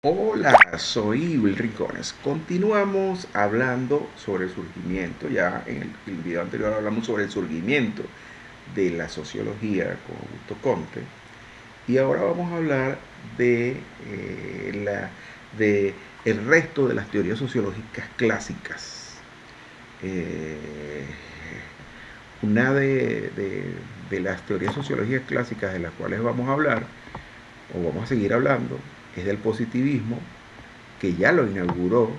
Hola, soy Will Rincones. Continuamos hablando sobre el surgimiento. Ya en el video anterior hablamos sobre el surgimiento de la sociología con Augusto Comte. Y ahora vamos a hablar de el resto de las teorías sociológicas clásicas. Eh, una de las teorías sociológicas clásicas de las cuales vamos a hablar, o vamos a seguir hablando, es del positivismo, que ya lo inauguró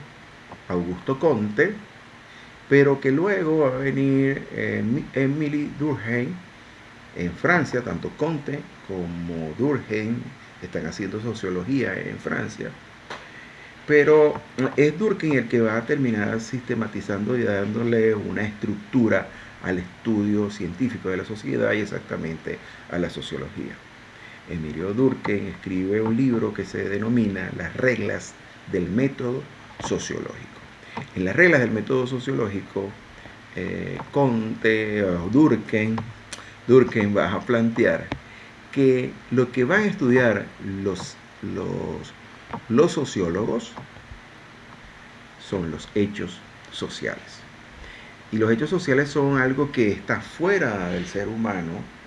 Augusto Comte, pero que luego va a venir Emily Durkheim en Francia. Tanto Comte como Durkheim están haciendo sociología en Francia, pero es Durkheim el que va a terminar sistematizando y dándole una estructura al estudio científico de la sociedad y exactamente a la sociología. Emilio Durkheim escribe un libro que se denomina Las reglas del método sociológico. En las reglas del método sociológico, Comte o Durkheim va a plantear que lo que van a estudiar los sociólogos son los hechos sociales. Y los hechos sociales son algo que está fuera del ser humano,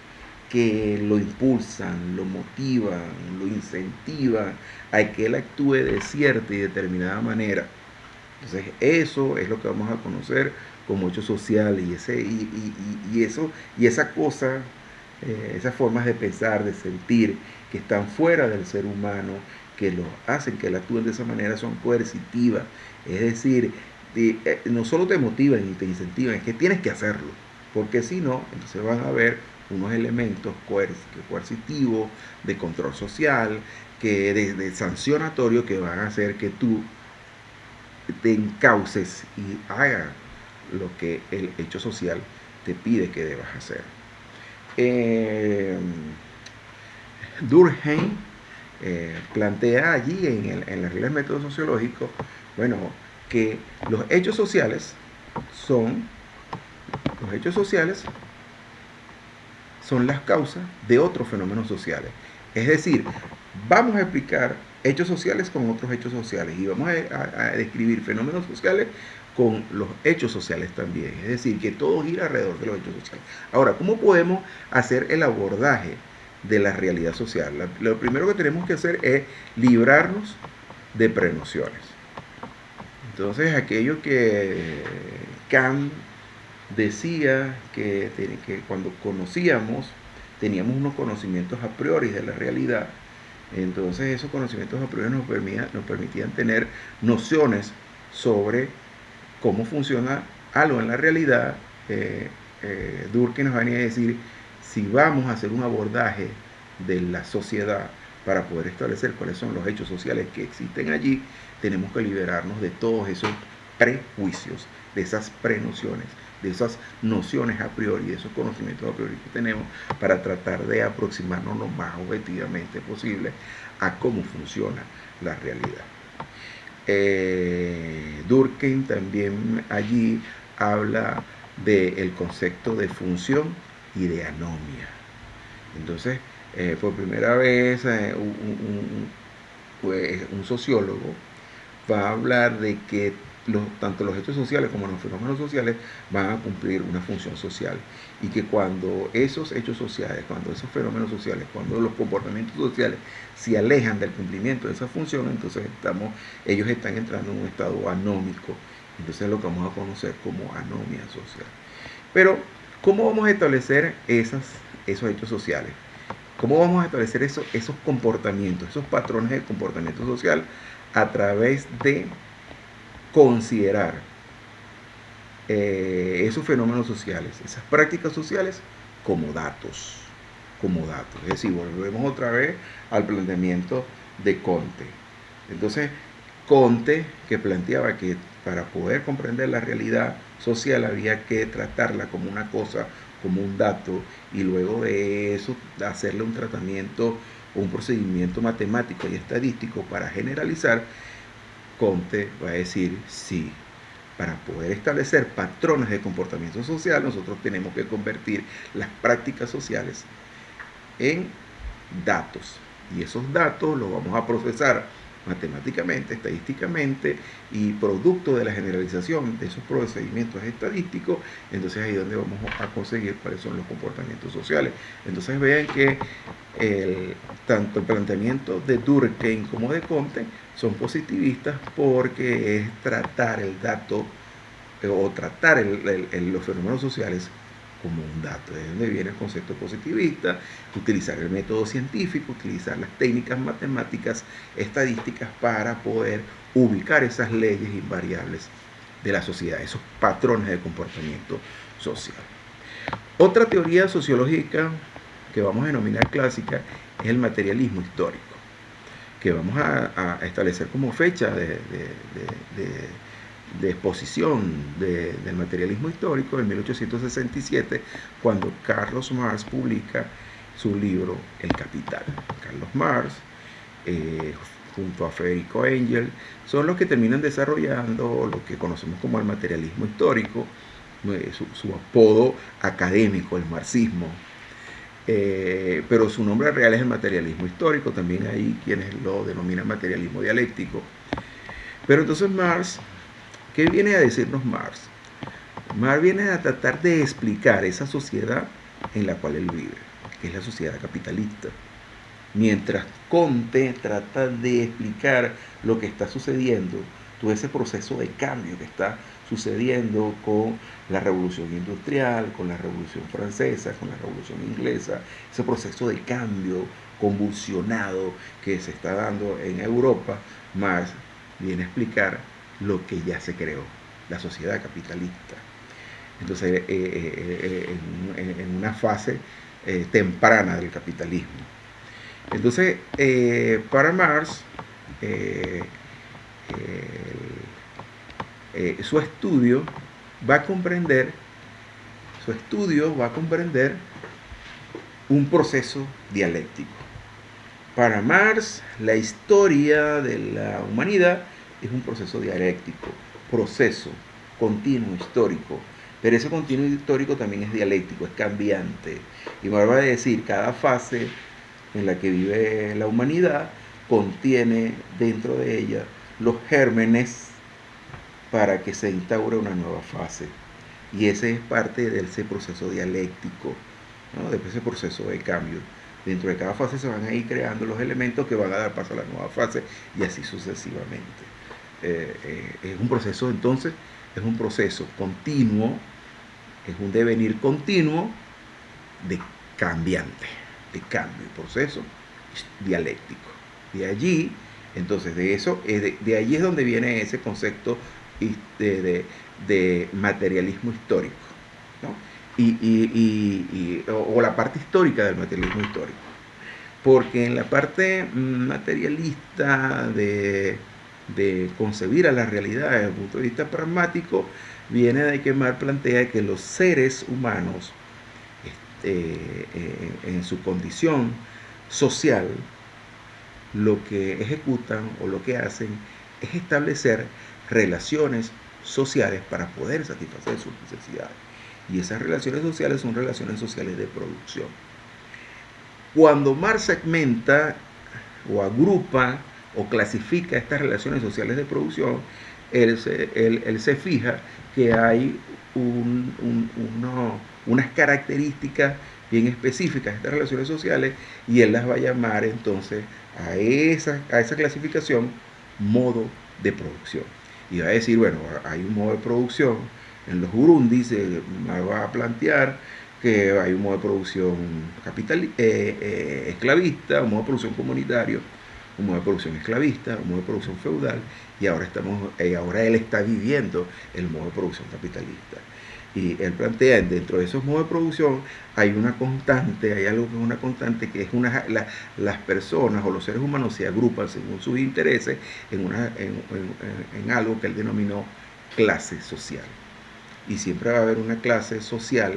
que lo impulsan, lo motivan, lo incentivan a que él actúe de cierta y determinada manera. Entonces eso es lo que vamos a conocer como hecho social y esa cosa, esas formas de pensar, de sentir que están fuera del ser humano, que lo hacen que él actúe de esa manera, son coercitivas. Es decir, no solo te motivan y te incentivan, es que tienes que hacerlo, porque si no, entonces van a haber unos elementos coercitivos, de control social, de sancionatorio, que van a hacer que tú te encauces y hagas lo que el hecho social te pide que debas hacer. Eh, Durkheim plantea allí en las reglas del método sociológico, bueno, que son los hechos sociales son las causas de otros fenómenos sociales. Es decir, vamos a explicar hechos sociales con otros hechos sociales y vamos a describir fenómenos sociales con los hechos sociales también. Es decir, que todo gira alrededor de los hechos sociales. Ahora, ¿cómo podemos hacer el abordaje de la realidad social? Lo primero que tenemos que hacer es librarnos de prenociones. Entonces, aquello que Kant decía que cuando conocíamos, teníamos unos conocimientos a priori de la realidad. Entonces esos conocimientos a priori nos permitían tener nociones sobre cómo funciona algo en la realidad. Durkheim nos venía a decir, si vamos a hacer un abordaje de la sociedad para poder establecer cuáles son los hechos sociales que existen allí, tenemos que liberarnos de todos esos prejuicios, de esas prenociones, de esas nociones a priori, de esos conocimientos a priori que tenemos, para tratar de aproximarnos lo más objetivamente posible a cómo funciona la realidad. Durkheim también allí habla del concepto de función y de anomia. Entonces, por primera vez, un sociólogo va a hablar de que tanto los hechos sociales como los fenómenos sociales van a cumplir una función social, y que cuando esos hechos sociales, cuando esos fenómenos sociales, cuando los comportamientos sociales se alejan del cumplimiento de esa función, entonces ellos están entrando en un estado anómico. Entonces es lo que vamos a conocer como anomia social. Pero, ¿cómo vamos a establecer esos hechos sociales? ¿Cómo vamos a establecer esos comportamientos, esos patrones de comportamiento social? A través de considerar esos fenómenos sociales, esas prácticas sociales, como datos, como datos. Es decir, volvemos otra vez al planteamiento de Comte. Entonces, Comte, que planteaba que para poder comprender la realidad social había que tratarla como una cosa, como un dato, y luego de eso hacerle un tratamiento o un procedimiento matemático y estadístico para generalizar. Comte va a decir, sí, para poder establecer patrones de comportamiento social, nosotros tenemos que convertir las prácticas sociales en datos. Y esos datos los vamos a procesar matemáticamente, estadísticamente, y producto de la generalización de esos procedimientos estadísticos, entonces ahí es donde vamos a conseguir cuáles son los comportamientos sociales. Entonces vean que tanto el planteamiento de Durkheim como de Comte son positivistas porque es tratar el dato o tratar los fenómenos sociales como un dato, de donde viene el concepto positivista, utilizar el método científico, utilizar las técnicas matemáticas, estadísticas para poder ubicar esas leyes invariables de la sociedad, esos patrones de comportamiento social. Otra teoría sociológica que vamos a denominar clásica es el materialismo histórico, que vamos a establecer como fecha de exposición del materialismo histórico en 1867, cuando Carlos Marx publica su libro El Capital. Carlos Marx, junto a Federico Engels, son los que terminan desarrollando lo que conocemos como el materialismo histórico, su apodo académico, el marxismo. Pero su nombre real es el materialismo histórico, también hay quienes lo denominan materialismo dialéctico. Pero entonces Marx, ¿qué viene a decirnos Marx? Marx viene a tratar de explicar esa sociedad en la cual él vive, que es la sociedad capitalista. Mientras Comte trata de explicar lo que está sucediendo, todo ese proceso de cambio que está sucediendo con la revolución industrial, con la revolución francesa, con la revolución inglesa, ese proceso de cambio convulsionado que se está dando en Europa, Marx viene a explicar lo que ya se creó, la sociedad capitalista. Entonces, en una fase temprana del capitalismo. Entonces, para Marx, su estudio va a comprender un proceso dialéctico. Para Marx, la historia de la humanidad es un proceso dialéctico, proceso continuo histórico, pero ese continuo histórico también es dialéctico, es cambiante. Y Marx va a decir, cada fase en la que vive la humanidad contiene dentro de ella los gérmenes para que se instaure una nueva fase. Y ese es parte de ese proceso dialéctico, ¿no? De ese proceso de cambio. Dentro de cada fase se van a ir creando los elementos que van a dar paso a la nueva fase y así sucesivamente. Es un proceso, entonces, es un proceso continuo, es un devenir continuo de cambiante, de cambio, proceso dialéctico. De allí, entonces, de allí es donde viene ese concepto de materialismo histórico, ¿no? O la parte histórica del materialismo histórico. Porque en la parte materialista de concebir a la realidad desde el punto de vista pragmático, viene de que Marx plantea que los seres humanos, en su condición social, lo que ejecutan o lo que hacen es establecer relaciones sociales para poder satisfacer sus necesidades. Y esas relaciones sociales son relaciones sociales de producción. Cuando Marx segmenta o agrupa o clasifica estas relaciones sociales de producción, él se fija que hay unas características bien específicas de estas relaciones sociales y él las va a llamar entonces a esa clasificación modo de producción. Y va a decir, bueno, hay un modo de producción en los Burundis, se va a plantear que hay un modo de producción esclavista, un modo de producción comunitario, un modo de producción esclavista, un modo de producción feudal, y ahora él está viviendo el modo de producción capitalista. Y él plantea, dentro de esos modos de producción, hay una constante, hay algo que es una constante, que es las personas o los seres humanos se agrupan según sus intereses en algo que él denominó clase social. Y siempre va a haber una clase social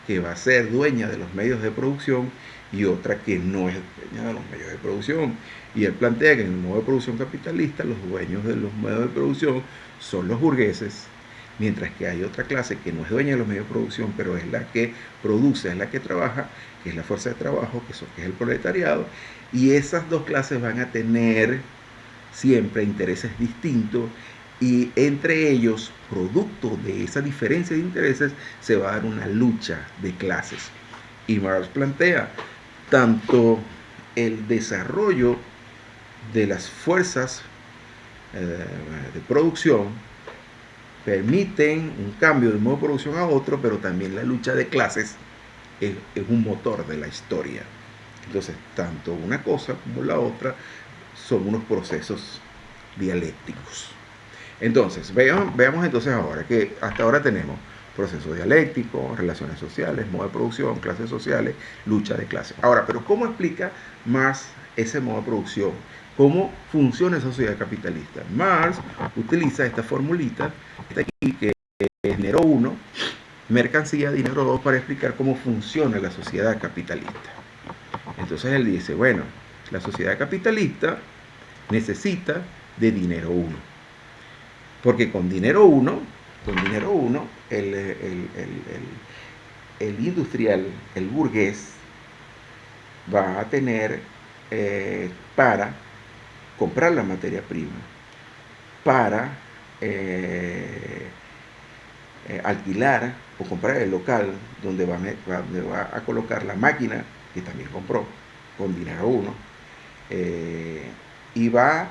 que va a ser dueña de los medios de producción y otra que no es dueña de los medios de producción. Y él plantea que en el modo de producción capitalista los dueños de los medios de producción son los burgueses, mientras que hay otra clase que no es dueña de los medios de producción, pero es la que produce, es la que trabaja, que es la fuerza de trabajo, que es el proletariado, y esas dos clases van a tener siempre intereses distintos y entre ellos, producto de esa diferencia de intereses, se va a dar una lucha de clases. Y Marx plantea tanto el desarrollo de las fuerzas de producción permiten un cambio de modo de producción a otro, pero también la lucha de clases es un motor de la historia. Entonces, tanto una cosa como la otra son unos procesos dialécticos. Entonces, veamos entonces ahora que hasta ahora tenemos proceso dialéctico, relaciones sociales, modo de producción, clases sociales, lucha de clases. Ahora, pero ¿cómo explica Marx ese modo de producción? ¿Cómo funciona esa sociedad capitalista? Marx utiliza esta formulita, esta aquí, que es dinero 1, mercancía, dinero 2, para explicar cómo funciona la sociedad capitalista. Entonces él dice, bueno, la sociedad capitalista necesita de dinero 1. Porque con dinero 1, el industrial, el burgués, va a tener para comprar la materia prima, para alquilar o comprar el local donde va a colocar la máquina que también compró con dinero 1, y va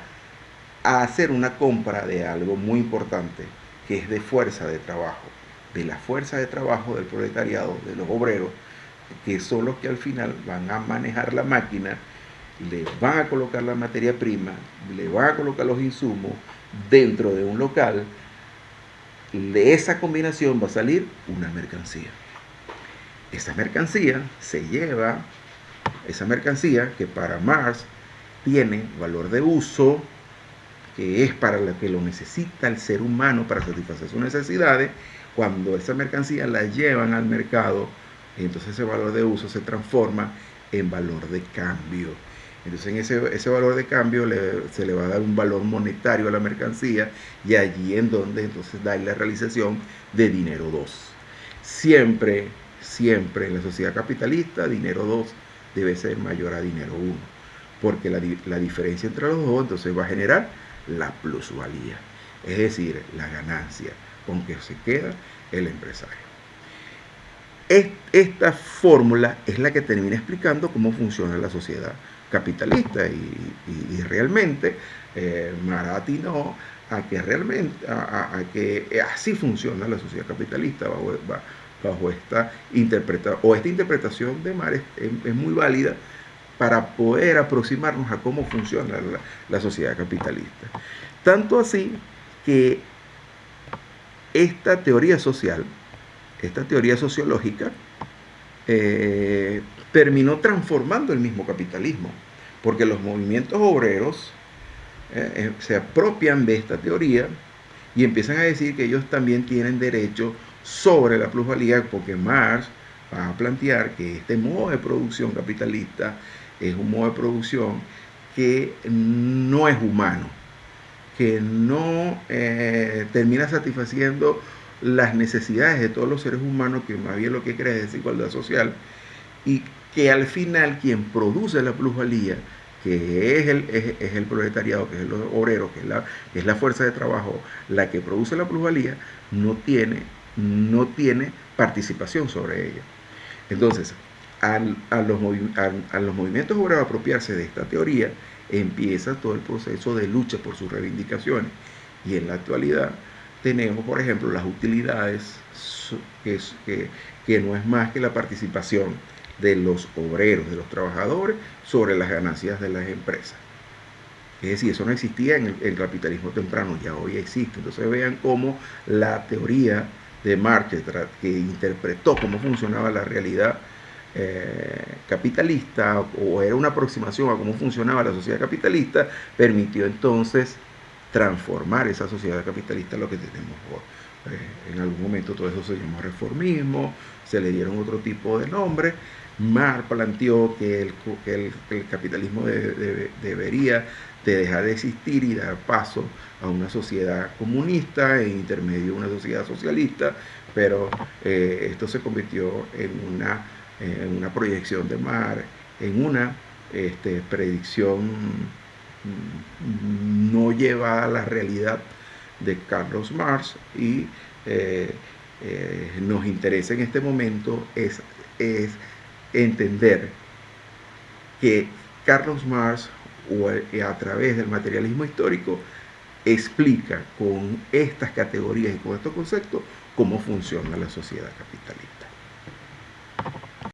a hacer una compra de algo muy importante, que es de fuerza de trabajo, de la fuerza de trabajo del proletariado, de los obreros, que son los que al final van a manejar la máquina, le van a colocar la materia prima, le van a colocar los insumos dentro de un local. De esa combinación va a salir una mercancía. Esa mercancía se lleva, esa mercancía que para Marx tiene valor de uso, que es para lo que lo necesita el ser humano para satisfacer sus necesidades. Cuando esa mercancía la llevan al mercado, entonces ese valor de uso se transforma en valor de cambio. Entonces en ese valor de cambio se le va a dar un valor monetario a la mercancía, y allí en donde entonces da la realización de dinero 2. Siempre, siempre en la sociedad capitalista, dinero 2 debe ser mayor a dinero 1, porque la diferencia entre los dos entonces va a generar la plusvalía, es decir, la ganancia con que se queda el empresario. Esta fórmula es la que termina explicando cómo funciona la sociedad capitalista, y realmente Marx atinó a que realmente a que así funciona la sociedad capitalista bajo esta interpretación de Marx es muy válida para poder aproximarnos a cómo funciona la sociedad capitalista. Tanto así que esta teoría social, esta teoría sociológica, terminó transformando el mismo capitalismo, porque los movimientos obreros se apropian de esta teoría y empiezan a decir que ellos también tienen derecho sobre la plusvalía, porque Marx va a plantear que este modo de producción capitalista es un modo de producción que no es humano, que no termina satisfaciendo las necesidades de todos los seres humanos, que más bien lo que crea es desigualdad social, y que al final quien produce la plusvalía, que es el proletariado, que es el obrero, que es la fuerza de trabajo, la que produce la plusvalía, no tiene participación sobre ella. Entonces, a los movimientos obreros apropiarse de esta teoría, empieza todo el proceso de lucha por sus reivindicaciones. Y en la actualidad tenemos, por ejemplo, las utilidades, que no es más que la participación de los obreros, de los trabajadores, sobre las ganancias de las empresas. Es decir, eso no existía en el capitalismo temprano, ya hoy existe. Entonces vean cómo la teoría de Marx, que interpretó cómo funcionaba la realidad capitalista, o era una aproximación a cómo funcionaba la sociedad capitalista, permitió entonces transformar esa sociedad capitalista en lo que tenemos hoy. En algún momento todo eso se llamó reformismo, se le dieron otro tipo de nombres. Marx planteó que el capitalismo debería de dejar de existir y dar paso a una sociedad comunista e intermedio de una sociedad socialista, pero esto se convirtió en una proyección de Marx, en una predicción no lleva a la realidad de Carlos Marx y nos interesa en este momento es entender que Carlos Marx a través del materialismo histórico explica con estas categorías y con estos conceptos cómo funciona la sociedad capitalista.